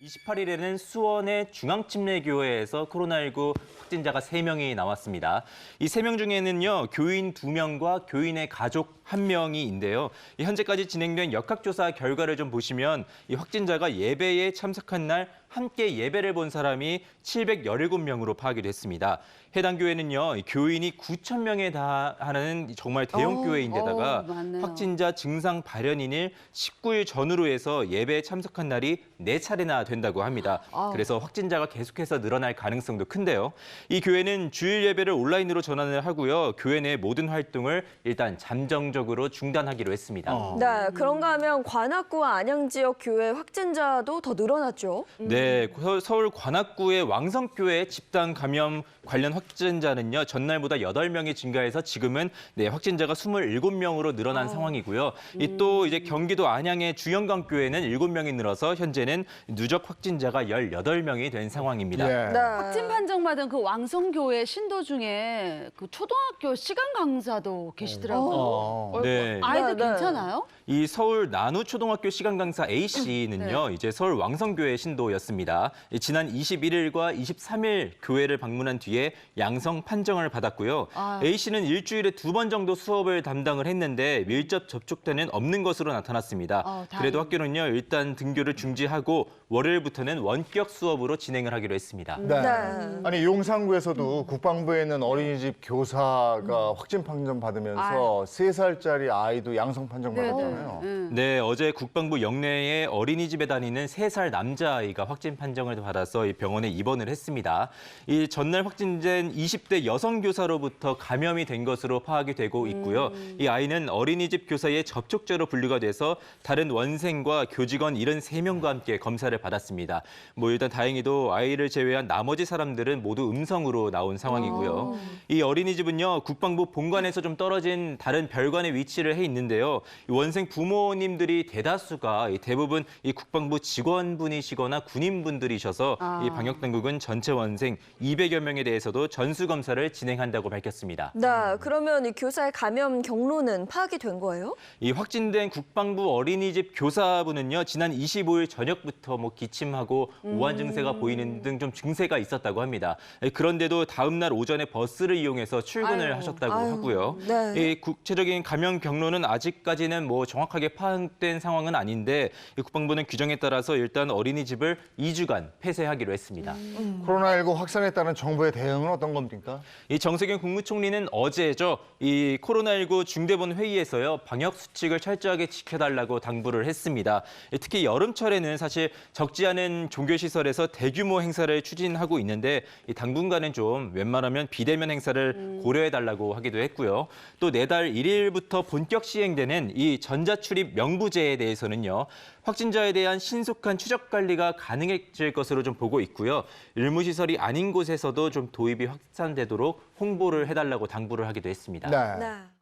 28일에는 수원의 중앙침례교회에서 코로나19 확진자가 3명이 나왔습니다. 이 3명 중에는요, 교인 2명과 교인의 가족 1명이인데요. 현재까지 진행된 역학조사 결과를 좀 보시면 이 확진자가 예배에 참석한 날 함께 예배를 본 사람이 717명으로 파악이 됐습니다. 해당 교회는요, 교인이 9,000명에 달하는 정말 대형 교회인데다가 확진자 증상 발현인일 19일 전후로 해서 예배에 참석한 날이 4차례나 된다고 합니다. 그래서 확진자가 계속해서 늘어날 가능성도 큰데요. 이 교회는 주일 예배를 온라인으로 전환을 하고요. 교회 내 모든 활동을 일단 잠정적으로 중단하기로 했습니다. 네, 그런가 하면 관악구와 안양 지역 교회 확진자도 더 늘어났죠? 네, 서울 관악구의 왕성교회 집단 감염 관련 확진자는요, 전날보다 8명이 증가해서 지금은 확진자가 27명으로 늘어난 상황이고요. 또 이제 경기도 안양의 주영강교회는 7명이 늘어서 현재는 누적 확진자가 18명이 된 상황입니다. 네. 확진 판정받은 그 왕성교회 신도 중에 그 초등학교 시간 강사도 계시더라고요. 네. 아이들 네, 네. 괜찮아요? 이 서울 나누초등학교 시간 강사 A씨는요, 이제 서울 왕성교회 신도였습니다. 지난 21일과 23일 교회를 방문한 뒤에 양성 판정을 받았고요. A씨는 일주일에 2번 정도 수업을 담당을 했는데 밀접 접촉자는 없는 것으로 나타났습니다. 그래도 학교는요, 일단 등교를 중지하고 월요일부터는 원격 수업으로 진행을 하기로 했습니다. 네. 네. 아니 용산구에서도 국방부에 있는 어린이집 교사가 확진 판정 받으면서 3살짜리 아이도 양성 판정 받았잖아요. 네, 어제 국방부 영내에 어린이집에 다니는 3살 남자아이가 확진 판정을 받아서 병원에 입원을 했습니다. 이 전날 확진된 20대 여성 교사로부터 감염이 된 것으로 파악이 되고 있고요. 이 아이는 어린이집 교사의 접촉자로 분류가 돼서 다른 원생과 교직원 73명과 함께 검사를 받았습니다. 일단 다행히도 아이를 제외한 나머지 사람들은 모두 음성으로 나온 상황이고요. 이 어린이집은요, 국방부 본관에서 좀 떨어진 다른 별관에 위치를 해 있는데요. 원생 부모님들이 대다수가 대부분 이 국방부 직원분이시거나 군인분들이셔서 이 방역당국은 전체 원생 200여 명에 대해서도 전수검사를 진행한다고 밝혔습니다. 네, 그러면 이 교사의 감염 경로는 파악이 된 거예요? 이 확진된 국방부 어린이집 교사분은요, 지난 25일 저녁부터 기침하고 오한 증세가 보이는 등 좀 증세가 있었다고 합니다. 그런데도 다음 날 오전에 버스를 이용해서 출근을 하셨다고 하고요. 네. 이 구체적인 감염 경로는 아직까지는 정확하게 파악된 상황은 아닌데 국방부는 규정에 따라서 일단 어린이집을 2주간 폐쇄하기로 했습니다. 코로나19 확산에 따른 정부의 대응은 어떤 겁니까? 이 정세균 국무총리는 어제죠. 이 코로나19 중대본 회의에서요, 방역 수칙을 철저하게 지켜달라고 당부를 했습니다. 특히 여름철에는 사실 적지 않은 종교시설에서 대규모 행사를 추진하고 있는데 당분간은 좀 웬만하면 비대면 행사를 고려해달라고 하기도 했고요. 또 내달 1일부터 본격 시행되는 이 전자출입 명부제에 대해서는요, 확진자에 대한 신속한 추적 관리가 가능해질 것으로 좀 보고 있고요. 의무시설이 아닌 곳에서도 좀 도입이 확산되도록 홍보를 해달라고 당부를 하기도 했습니다. 네. 네.